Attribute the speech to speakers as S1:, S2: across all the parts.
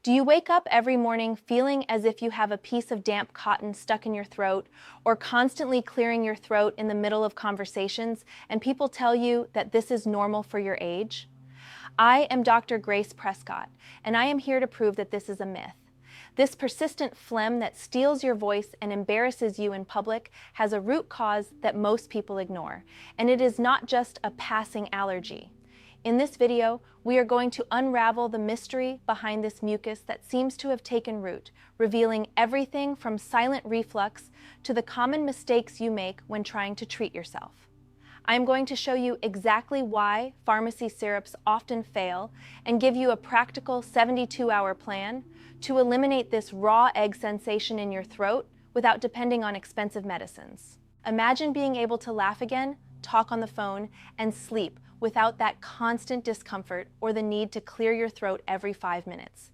S1: Do you wake up every morning feeling as if you have a piece of damp cotton stuck in your throat, or constantly clearing your throat in the middle of conversations, and people tell you that this is normal for your age? I am Dr. Grace Prescott, and I am here to prove that this is a myth. This persistent phlegm that steals your voice and embarrasses you in public has a root cause that most people ignore, and it is not just a passing allergy. In this video, we are going to unravel the mystery behind this mucus that seems to have taken root, revealing everything from silent reflux to the common mistakes you make when trying to treat yourself. I am going to show you exactly why pharmacy syrups often fail and give you a practical 72-hour plan to eliminate this raw egg sensation in your throat without depending on expensive medicines. Imagine being able to laugh again, talk on the phone, and sleep without that constant discomfort or the need to clear your throat every 5 minutes.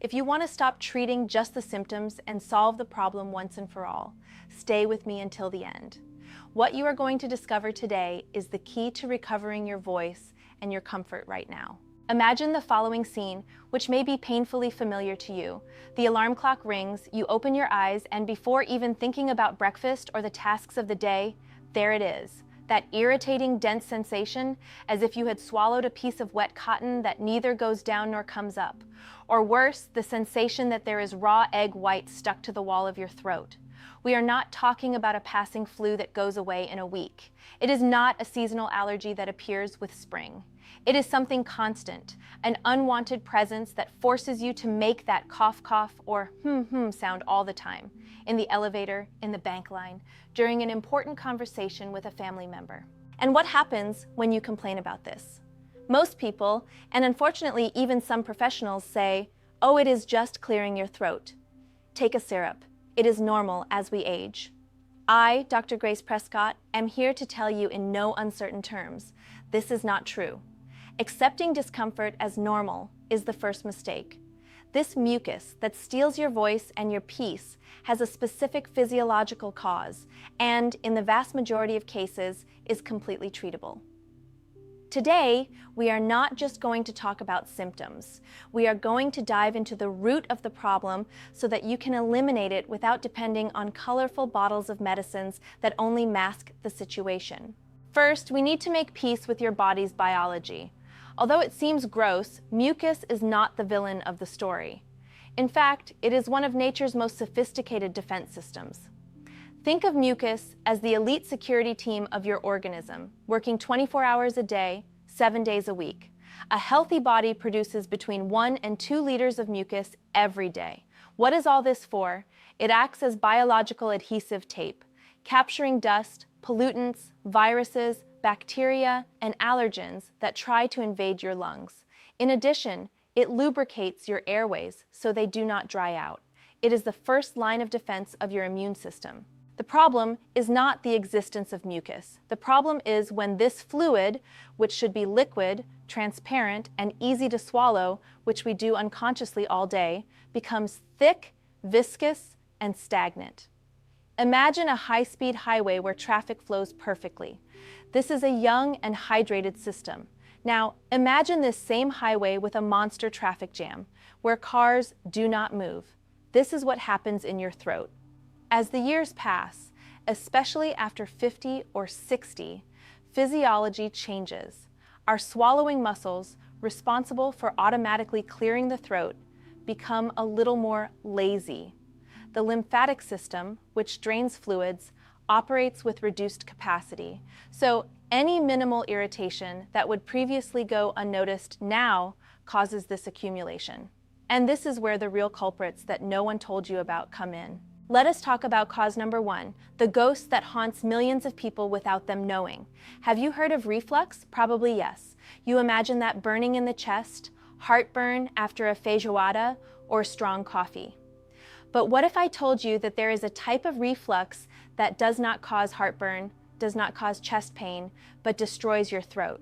S1: If you want to stop treating just the symptoms and solve the problem once and for all, stay with me until the end. What you are going to discover today is the key to recovering your voice and your comfort right now. Imagine the following scene, which may be painfully familiar to you. The alarm clock rings, you open your eyes, and before even thinking about breakfast or the tasks of the day, there it is. That irritating, dense sensation, as if you had swallowed a piece of wet cotton that neither goes down nor comes up. Or worse, the sensation that there is raw egg white stuck to the wall of your throat. We are not talking about a passing flu that goes away in a week. It is not a seasonal allergy that appears with spring. It is something constant, an unwanted presence that forces you to make that cough or sound all the time, in the elevator, in the bank line, during an important conversation with a family member. And what happens when you complain about this? Most people, and unfortunately even some professionals, say, "Oh, it is just clearing your throat. Take a syrup. It is normal as we age." I, Dr. Grace Prescott, am here to tell you in no uncertain terms, this is not true. Accepting discomfort as normal is the first mistake. This mucus that steals your voice and your peace has a specific physiological cause and, in the vast majority of cases, is completely treatable. Today, we are not just going to talk about symptoms. We are going to dive into the root of the problem so that you can eliminate it without depending on colorful bottles of medicines that only mask the situation. First, we need to make peace with your body's biology. Although it seems gross, mucus is not the villain of the story. In fact, it is one of nature's most sophisticated defense systems. Think of mucus as the elite security team of your organism, working 24 hours a day, 7 days a week. A healthy body produces between 1 and 2 liters of mucus every day. What is all this for? It acts as biological adhesive tape, capturing dust, pollutants, viruses, bacteria, and allergens that try to invade your lungs. In addition, it lubricates your airways so they do not dry out. It is the first line of defense of your immune system. The problem is not the existence of mucus. The problem is when this fluid, which should be liquid, transparent, and easy to swallow, which we do unconsciously all day, becomes thick, viscous, and stagnant. Imagine a high-speed highway where traffic flows perfectly. This is a young and hydrated system. Now, imagine this same highway with a monster traffic jam, where cars do not move. This is what happens in your throat. As the years pass, especially after 50 or 60, physiology changes. Our swallowing muscles, responsible for automatically clearing the throat, become a little more lazy. The lymphatic system, which drains fluids, operates with reduced capacity. So any minimal irritation that would previously go unnoticed now causes this accumulation. And this is where the real culprits that no one told you about come in. Let us talk about cause number 1, the ghost that haunts millions of people without them knowing. Have you heard of reflux? Probably yes. You imagine that burning in the chest, heartburn after a feijoada, or strong coffee. But what if I told you that there is a type of reflux that does not cause heartburn, does not cause chest pain, but destroys your throat?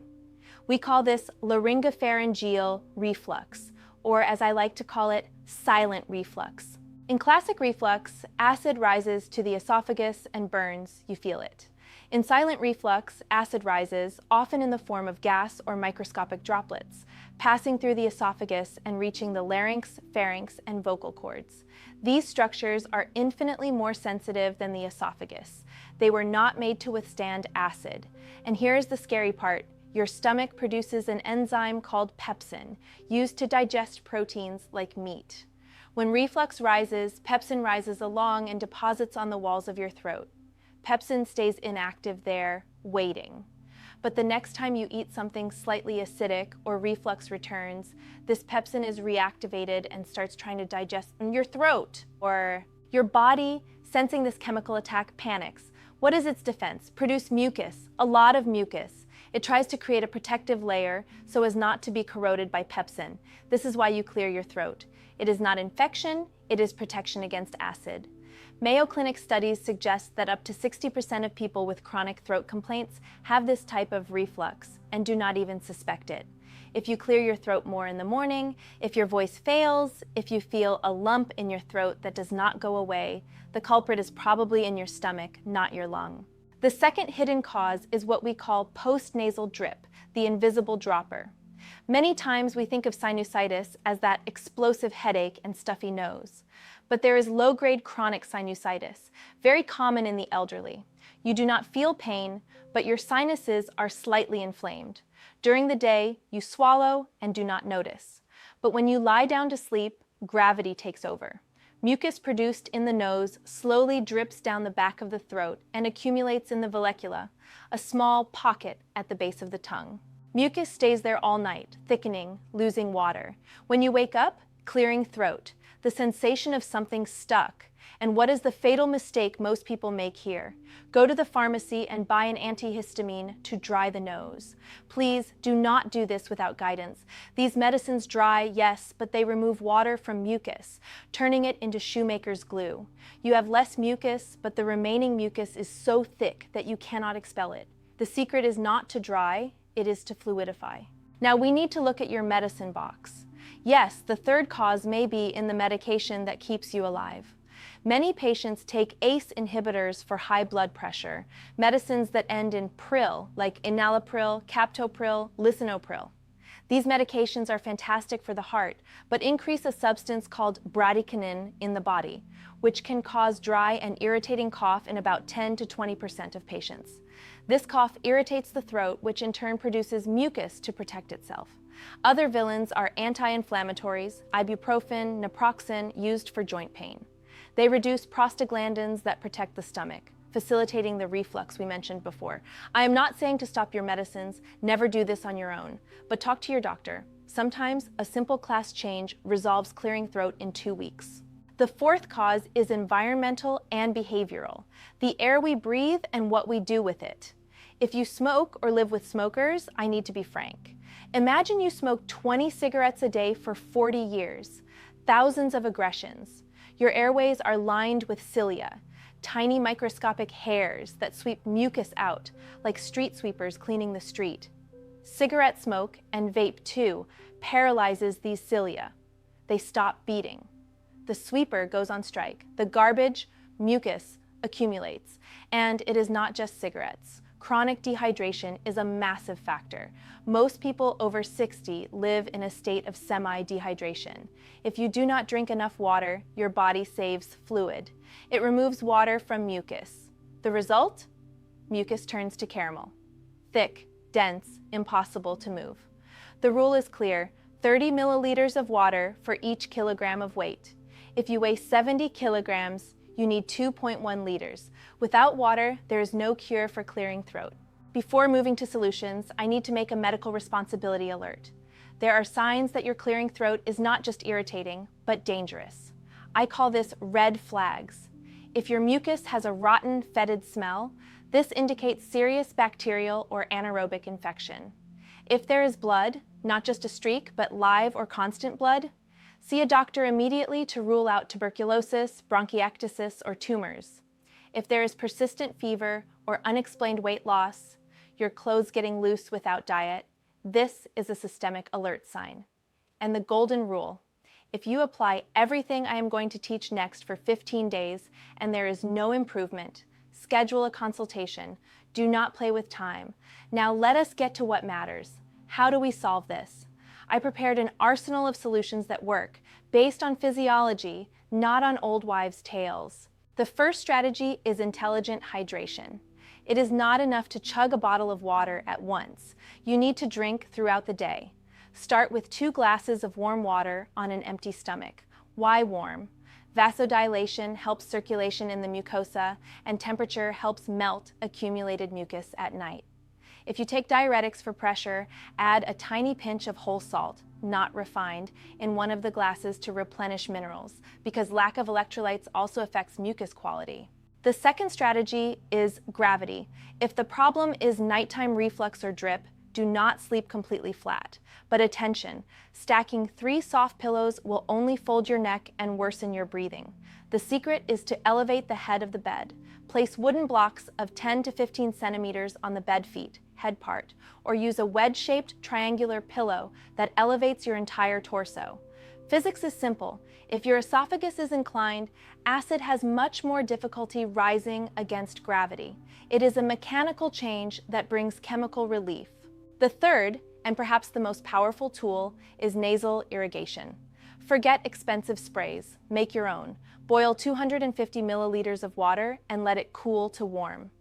S1: We call this laryngopharyngeal reflux, or as I like to call it, silent reflux. In classic reflux, acid rises to the esophagus and burns, you feel it. In silent reflux, acid rises, often in the form of gas or microscopic droplets, passing through the esophagus and reaching the larynx, pharynx, and vocal cords. These structures are infinitely more sensitive than the esophagus. They were not made to withstand acid. And here's the scary part. Your stomach produces an enzyme called pepsin, used to digest proteins like meat. When reflux rises, pepsin rises along and deposits on the walls of your throat. Pepsin stays inactive there, waiting. But the next time you eat something slightly acidic or reflux returns, this pepsin is reactivated and starts trying to digest in your throat. Or your body, sensing this chemical attack, panics. What is its defense? Produce mucus, a lot of mucus. It tries to create a protective layer so as not to be corroded by pepsin. This is why you clear your throat. It is not infection, it is protection against acid. Mayo Clinic studies suggest that up to 60% of people with chronic throat complaints have this type of reflux and do not even suspect it. If you clear your throat more in the morning, if your voice fails, if you feel a lump in your throat that does not go away, the culprit is probably in your stomach, not your lung. The second hidden cause is what we call postnasal drip, the invisible dropper. Many times we think of sinusitis as that explosive headache and stuffy nose. But there is low-grade chronic sinusitis, very common in the elderly. You do not feel pain, but your sinuses are slightly inflamed. During the day, you swallow and do not notice. But when you lie down to sleep, gravity takes over. Mucus produced in the nose slowly drips down the back of the throat and accumulates in the vallecula, a small pocket at the base of the tongue. Mucus stays there all night, thickening, losing water. When you wake up, clearing throat, the sensation of something stuck. And what is the fatal mistake most people make here? Go to the pharmacy and buy an antihistamine to dry the nose. Please do not do this without guidance. These medicines dry, yes, but they remove water from mucus, turning it into shoemaker's glue. You have less mucus, but the remaining mucus is so thick that you cannot expel it. The secret is not to dry, it is to fluidify. Now we need to look at your medicine box. Yes, the third cause may be in the medication that keeps you alive. Many patients take ACE inhibitors for high blood pressure, medicines that end in pril, like enalapril, captopril, lisinopril. These medications are fantastic for the heart, but increase a substance called bradykinin in the body, which can cause dry and irritating cough in about 10 to 20% of patients. This cough irritates the throat, which in turn produces mucus to protect itself. Other villains are anti-inflammatories, ibuprofen, naproxen, used for joint pain. They reduce prostaglandins that protect the stomach, facilitating the reflux we mentioned before. I am not saying to stop your medicines, never do this on your own, but talk to your doctor. Sometimes a simple class change resolves clearing throat in 2 weeks. The fourth cause is environmental and behavioral, the air we breathe and what we do with it. If you smoke or live with smokers, I need to be frank. Imagine you smoke 20 cigarettes a day for 40 years, thousands of aggressions. Your airways are lined with cilia, tiny microscopic hairs that sweep mucus out, like street sweepers cleaning the street. Cigarette smoke, and vape too, paralyzes these cilia. They stop beating. The sweeper goes on strike. The garbage, mucus, accumulates. And it is not just cigarettes. Chronic dehydration is a massive factor. Most people over 60 live in a state of semi-dehydration. If you do not drink enough water, your body saves fluid. It removes water from mucus. The result? Mucus turns to caramel. Thick, dense, impossible to move. The rule is clear: 30 milliliters of water for each kilogram of weight. If you weigh 70 kilograms, you need 2.1 liters. Without water, there is no cure for clearing throat. Before moving to solutions, I need to make a medical responsibility alert. There are signs that your clearing throat is not just irritating, but dangerous. I call this red flags. If your mucus has a rotten, fetid smell, this indicates serious bacterial or anaerobic infection. If there is blood, not just a streak, but live or constant blood, see a doctor immediately to rule out tuberculosis, bronchiectasis, or tumors. If there is persistent fever or unexplained weight loss, your clothes getting loose without diet, this is a systemic alert sign. And the golden rule: if you apply everything I am going to teach next for 15 days and there is no improvement, schedule a consultation. Do not play with time. Now let us get to what matters. How do we solve this? I prepared an arsenal of solutions that work, based on physiology, not on old wives' tales. The first strategy is intelligent hydration. It is not enough to chug a bottle of water at once. You need to drink throughout the day. Start with 2 glasses of warm water on an empty stomach. Why warm? Vasodilation helps circulation in the mucosa, and temperature helps melt accumulated mucus at night. If you take diuretics for pressure, add a tiny pinch of whole salt, not refined, in one of the glasses to replenish minerals, because lack of electrolytes also affects mucus quality. The second strategy is gravity. If the problem is nighttime reflux or drip, do not sleep completely flat. But attention, stacking 3 soft pillows will only fold your neck and worsen your breathing. The secret is to elevate the head of the bed. Place wooden blocks of 10 to 15 centimeters on the bed feet, head part, or use a wedge-shaped triangular pillow that elevates your entire torso. Physics is simple. If your esophagus is inclined, acid has much more difficulty rising against gravity. It is a mechanical change that brings chemical relief. The third, and perhaps the most powerful tool, is nasal irrigation. Forget expensive sprays. Make your own. Boil 250 milliliters of water and let it cool to warm.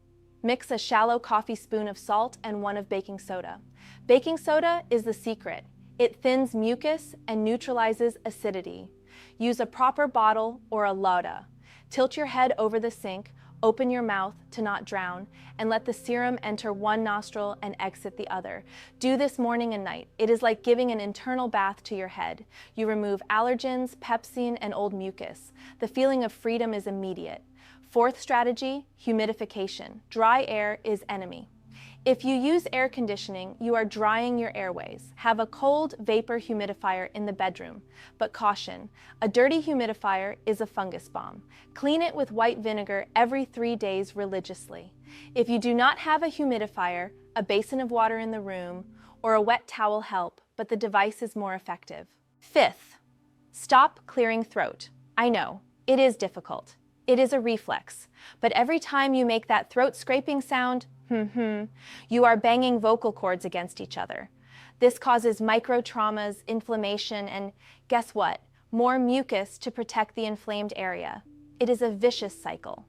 S1: Mix a shallow coffee spoon of salt and 1 of baking soda. Baking soda is the secret. It thins mucus and neutralizes acidity. Use a proper bottle or a lauda. Tilt your head over the sink, open your mouth to not drown, and let the serum enter one nostril and exit the other. Do this morning and night. It is like giving an internal bath to your head. You remove allergens, pepsine, and old mucus. The feeling of freedom is immediate. Fourth strategy, humidification. Dry air is enemy. If you use air conditioning, you are drying your airways. Have a cold vapor humidifier in the bedroom. But caution, a dirty humidifier is a fungus bomb. Clean it with white vinegar every 3 days religiously. If you do not have a humidifier, a basin of water in the room, or a wet towel help, but the device is more effective. Fifth, stop clearing throat. I know, it is difficult. It is a reflex. But every time you make that throat scraping sound, you are banging vocal cords against each other. This causes micro-traumas, inflammation, and guess what? More mucus to protect the inflamed area. It is a vicious cycle.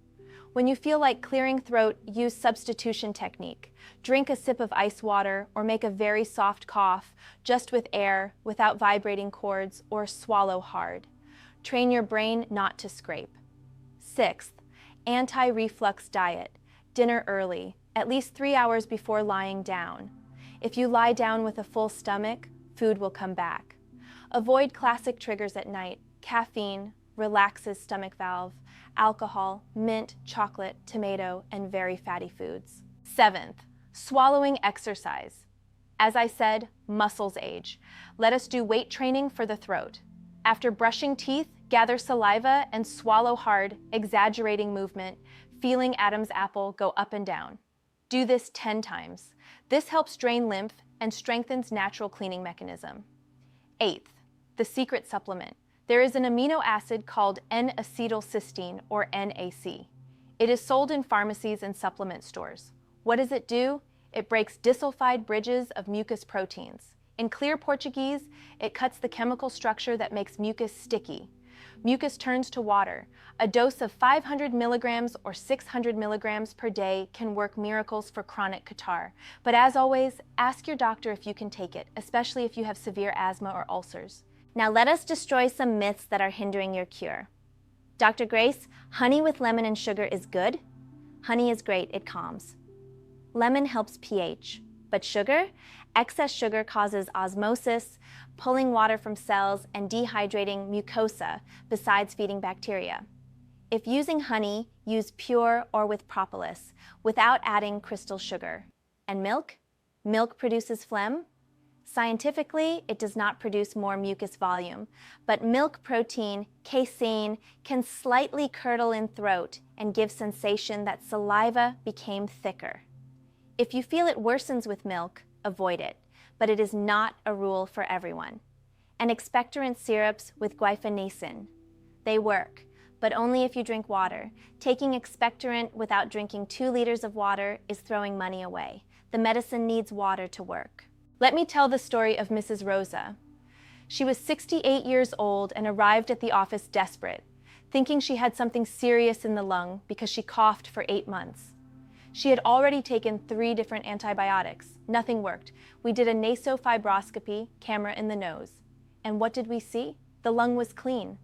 S1: When you feel like clearing throat, use substitution technique. Drink a sip of ice water or make a very soft cough, just with air, without vibrating cords, or swallow hard. Train your brain not to scrape. Sixth, anti-reflux diet. Dinner early, at least 3 hours before lying down. If you lie down with a full stomach, food will come back. Avoid classic triggers at night. Caffeine relaxes stomach valve, alcohol, mint, chocolate, tomato, and very fatty foods. Seventh, swallowing exercise. As I said, muscles age. Let us do weight training for the throat. After brushing teeth, gather saliva and swallow hard, exaggerating movement, feeling Adam's apple go up and down. Do this 10 times. This helps drain lymph and strengthens natural cleaning mechanism. Eighth, the secret supplement. There is an amino acid called N-acetylcysteine, or NAC. It is sold in pharmacies and supplement stores. What does it do? It breaks disulfide bridges of mucus proteins. In clear Portuguese, it cuts the chemical structure that makes mucus sticky. Mucus turns to water. A dose of 500 milligrams or 600 milligrams per day can work miracles for chronic catarrh. But as always, ask your doctor if you can take it, especially if you have severe asthma or ulcers. Now let us destroy some myths that are hindering your cure. Dr. Grace, honey with lemon and sugar is good? Honey is great, it calms. Lemon helps pH, but sugar? Excess sugar causes osmosis, pulling water from cells and dehydrating mucosa, besides feeding bacteria. If using honey, use pure or with propolis, without adding crystal sugar. And milk? Milk produces phlegm? Scientifically, it does not produce more mucus volume, but milk protein, casein, can slightly curdle in throat and give sensation that saliva became thicker. If you feel it worsens with milk, avoid it, but it is not a rule for everyone. And expectorant syrups with guaifenesin. They work, but only if you drink water. Taking expectorant without drinking 2 liters of water is throwing money away. The medicine needs water to work. Let me tell the story of Mrs. Rosa. She was 68 years old and arrived at the office desperate, thinking she had something serious in the lung because she coughed for 8 months. She had already taken 3 different antibiotics. Nothing worked. We did a nasofibroscopy, camera in the nose. And what did we see? The lung was clean,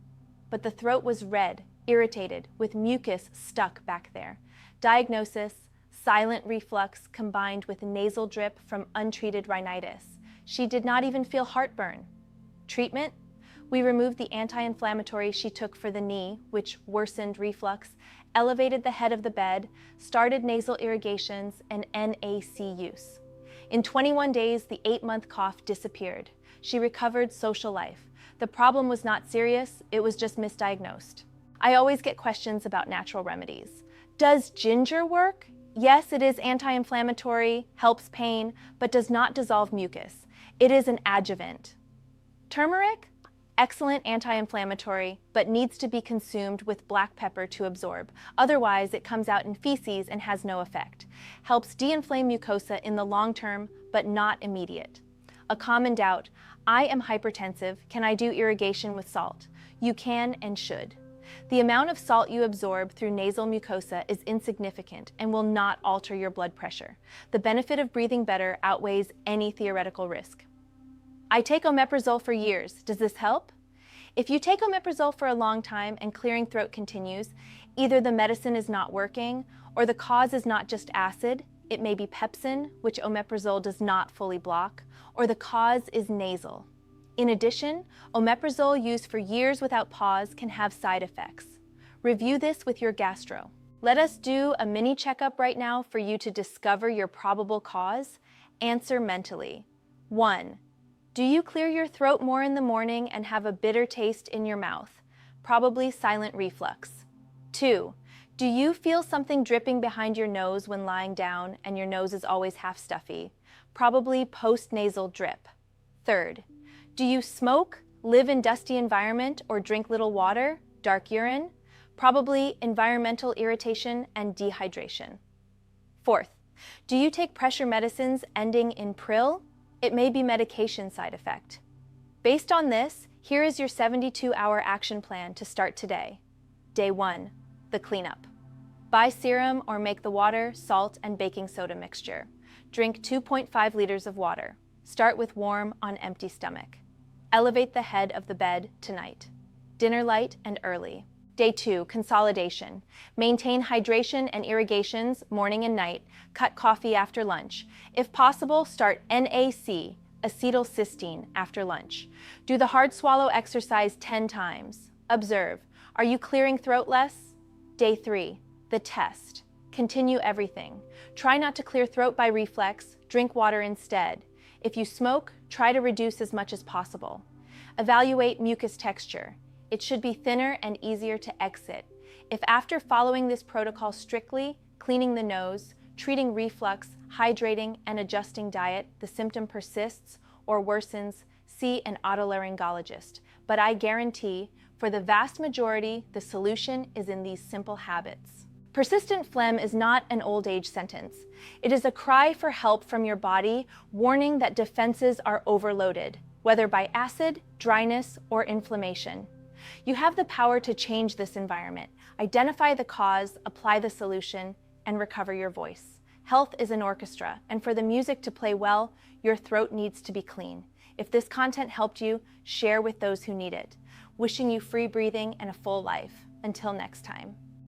S1: but the throat was red, irritated, with mucus stuck back there. Diagnosis: silent reflux combined with nasal drip from untreated rhinitis. She did not even feel heartburn. Treatment: we removed the anti-inflammatory she took for the knee, which worsened reflux, elevated the head of the bed, started nasal irrigations, and NAC use. In 21 days, the 8-month cough disappeared. She recovered social life. The problem was not serious, it was just misdiagnosed. I always get questions about natural remedies. Does ginger work? Yes, it is anti-inflammatory, helps pain, but does not dissolve mucus. It is an adjuvant. Turmeric? Excellent anti-inflammatory, but needs to be consumed with black pepper to absorb. Otherwise, it comes out in feces and has no effect. Helps de-inflame mucosa in the long term, but not immediate. A common doubt: I am hypertensive, can I do irrigation with salt? You can and should. The amount of salt you absorb through nasal mucosa is insignificant and will not alter your blood pressure. The benefit of breathing better outweighs any theoretical risk. I take omeprazole for years. Does this help? If you take omeprazole for a long time and clearing throat continues, either the medicine is not working or the cause is not just acid. It may be pepsin, which omeprazole does not fully block, or the cause is nasal. In addition, omeprazole used for years without pause can have side effects. Review this with your gastro. Let us do a mini checkup right now for you to discover your probable cause. Answer mentally. 1. Do you clear your throat more in the morning and have a bitter taste in your mouth? Probably silent reflux. 2. Do you feel something dripping behind your nose when lying down and your nose is always half stuffy? Probably post-nasal drip. 3. Do you smoke, live in dusty environment, or drink little water, dark urine? Probably environmental irritation and dehydration. 4. Do you take pressure medicines ending in pril? It may be medication side effect. Based on this, here is your 72-hour action plan to start today. Day 1, the cleanup. Buy serum or make the water, salt, and baking soda mixture. Drink 2.5 liters of water. Start with warm on empty stomach. Elevate the head of the bed tonight. Dinner light and early. Day 2, consolidation. Maintain hydration and irrigations morning and night. Cut coffee after lunch. If possible, start NAC, acetylcysteine, after lunch. Do the hard swallow exercise 10 times. Observe. Are you clearing throat less? Day 3, the test. Continue everything. Try not to clear throat by reflex. Drink water instead. If you smoke, try to reduce as much as possible. Evaluate mucus texture. It should be thinner and easier to exit. If after following this protocol strictly, cleaning the nose, treating reflux, hydrating, and adjusting diet, the symptom persists or worsens, see an otolaryngologist. But I guarantee, for the vast majority, the solution is in these simple habits. Persistent phlegm is not an old age sentence. It is a cry for help from your body, warning that defenses are overloaded, whether by acid, dryness, or inflammation. You have the power to change this environment. Identify the cause, apply the solution, and recover your voice. Health is an orchestra, and for the music to play well, your throat needs to be clean. If this content helped you, share with those who need it. Wishing you free breathing and a full life. Until next time.